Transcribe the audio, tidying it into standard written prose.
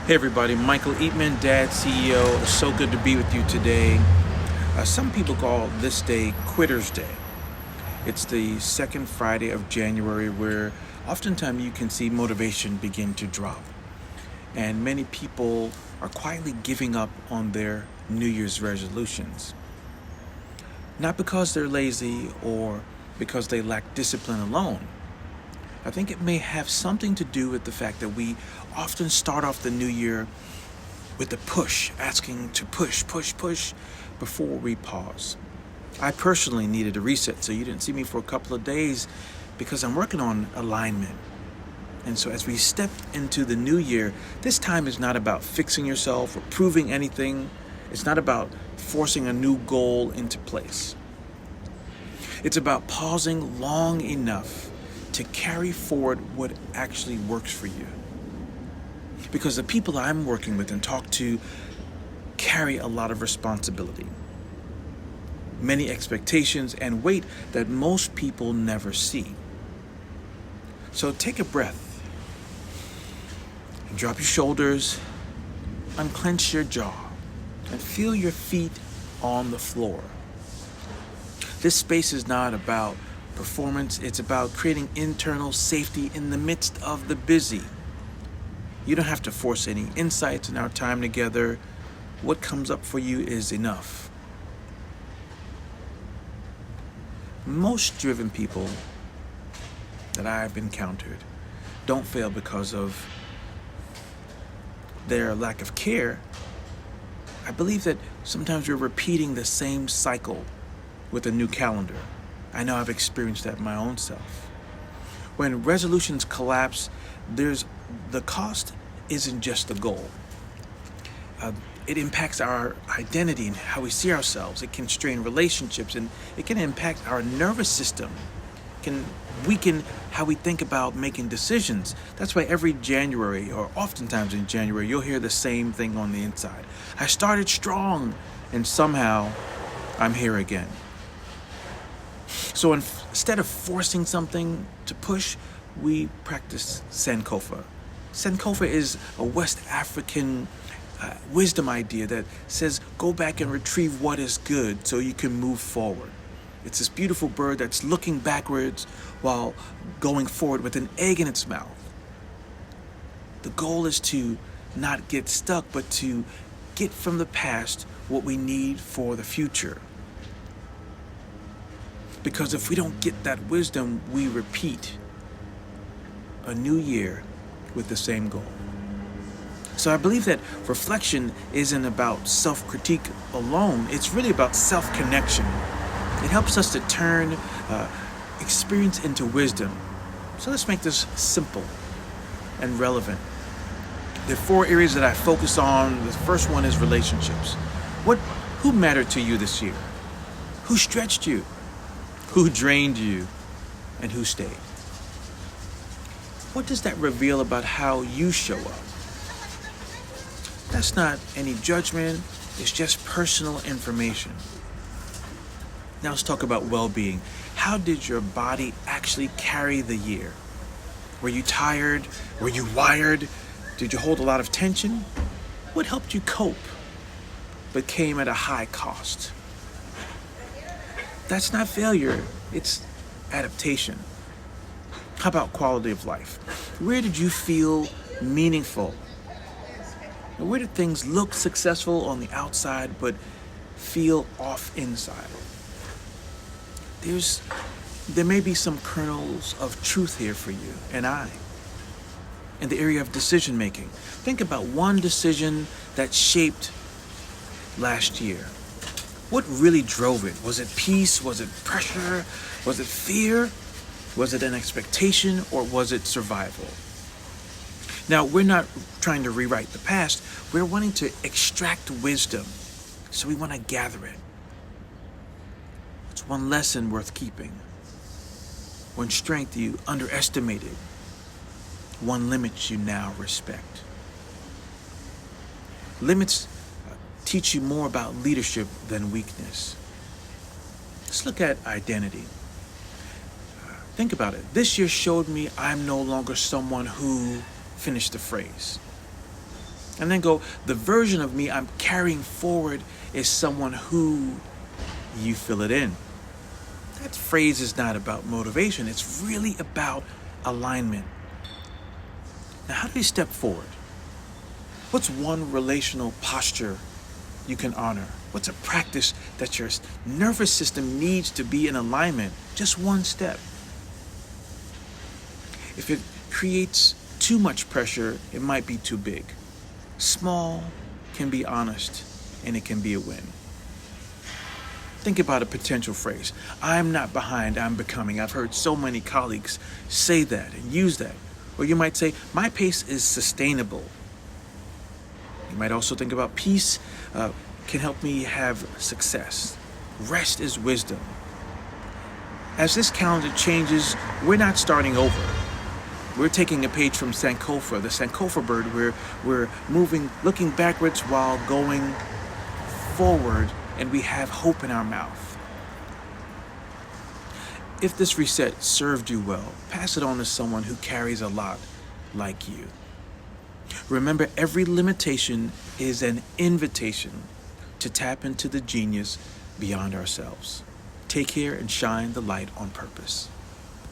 Hey everybody, Michael Eatman, Dad, CEO. So good to be with you today. Some people call this day Quitter's Day. It's the second Friday of January where oftentimes you can see motivation begin to drop. And many people are quietly giving up on their New Year's resolutions. Not because they're lazy or because they lack discipline alone. I think it may have something to do with the fact that we often start off the new year with a push, asking to push before we pause. I personally needed a reset, so you didn't see me for a couple of days because I'm working on alignment. And so as we step into the new year, this time is not about fixing yourself or proving anything. It's not about forcing a new goal into place. It's about pausing long enough to carry forward what actually works for you. Because the people I'm working with and talk to carry a lot of responsibility, many expectations and weight that most people never see. So take a breath and drop your shoulders, unclench your jaw, and feel your feet on the floor. This space is not about performance, it's about creating internal safety in the midst of the busy. You don't have to force any insights in our time together. What comes up for you is enough. Most driven people that I've encountered don't fail because of their lack of care. I believe that sometimes we're repeating the same cycle with a new calendar. I know I've experienced that my own self. When resolutions collapse, the cost isn't just the goal. It impacts our identity and how we see ourselves. It can strain relationships and it can impact our nervous system. It can weaken how we think about making decisions. That's why every January, or oftentimes in January, you'll hear the same thing on the inside. I started strong and somehow I'm here again. So instead of forcing something to push, we practice Sankofa. Sankofa is a West African wisdom idea that says go back and retrieve what is good so you can move forward. It's this beautiful bird that's looking backwards while going forward with an egg in its mouth. The goal is to not get stuck, but to get from the past what we need for the future. Because if we don't get that wisdom, we repeat a new year with the same goal. So I believe that reflection isn't about self-critique alone. It's really about self-connection. It helps us to turn experience into wisdom. So let's make this simple and relevant. There are 4 areas that I focus on. The first one is relationships. Who mattered to you this year? Who stretched you? Who drained you, and who stayed? What does that reveal about how you show up? That's not any judgment, it's just personal information. Now let's talk about well-being. How did your body actually carry the year? Were you tired? Were you wired? Did you hold a lot of tension? What helped you cope, but came at a high cost? That's not failure, it's adaptation. How about quality of life? Where did you feel meaningful? And where did things look successful on the outside but feel off inside? There may be some kernels of truth here for you and I. In the area of decision making, think about one decision that shaped last year. What really drove it? Was it peace? Was it pressure? Was it fear? Was it an expectation, or was it survival? Now, we're not trying to rewrite the past. We're wanting to extract wisdom. So we want to gather it. It's one lesson worth keeping. One strength you underestimated. One limit you now respect. Limits teach you more about leadership than weakness. Let's look at identity. Think about it. This year showed me I'm no longer someone who finished the phrase. And then go, the version of me I'm carrying forward is someone who you fill it in. That phrase is not about motivation. It's really about alignment. Now, how do you step forward? What's one relational posture you can honor? What's a practice that your nervous system needs to be in alignment? Just one step. If it creates too much pressure, it might be too big. Small can be honest, and it can be a win. Think about a potential phrase. I'm not behind, I'm becoming. I've heard so many colleagues say that and use that. Or you might say, my pace is sustainable. You might also think about peace can help me have success. Rest is wisdom. As this calendar changes, we're not starting over. We're taking a page from Sankofa, the Sankofa bird, where we're moving, looking backwards while going forward, and we have hope in our mouth. If this reset served you well, pass it on to someone who carries a lot like you. Remember, every limitation is an invitation to tap into the genius beyond ourselves. Take care and shine the light on purpose.